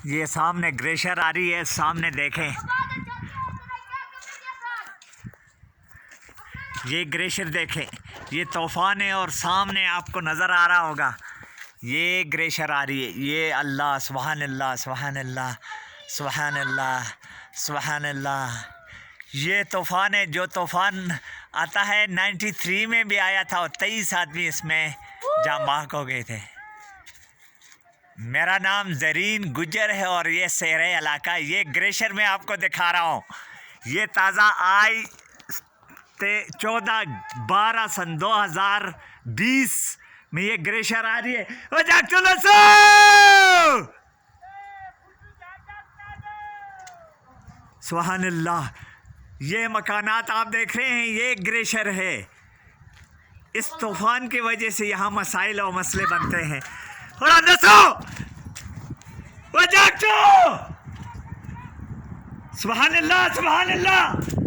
ये सामने ग्लेशियर आ रही है, सामने देखें, ये ग्लेशियर देखें, ये तूफान है और सामने आपको नज़र आ रहा होगा ये ग्लेशियर आ रही है। ये अल्लाह सुभान अल्लाह सुभान अल्लाह सुभान अल्लाह सुभान अल्लाह। ये तूफ़ान है जो तूफ़ान आता है 93 में भी आया था और 23 आदमी इसमें जाँ बाहक हो गए थे। मेरा नाम ज़रीन गुजर है और ये सहरा इलाका, ये ग्लेशियर में आपको दिखा रहा हूँ। ये ताज़ा आई 14/12 सन 2020 में ये ग्लेशियर आ रही है। सुभान अल्लाह। ये मकानात आप देख रहे हैं, ये ग्लेशियर है। इस तूफान की वजह से यहाँ मसाइल और मसले बनते हैं। सुभान अल्लाह सुभान अल्लाह।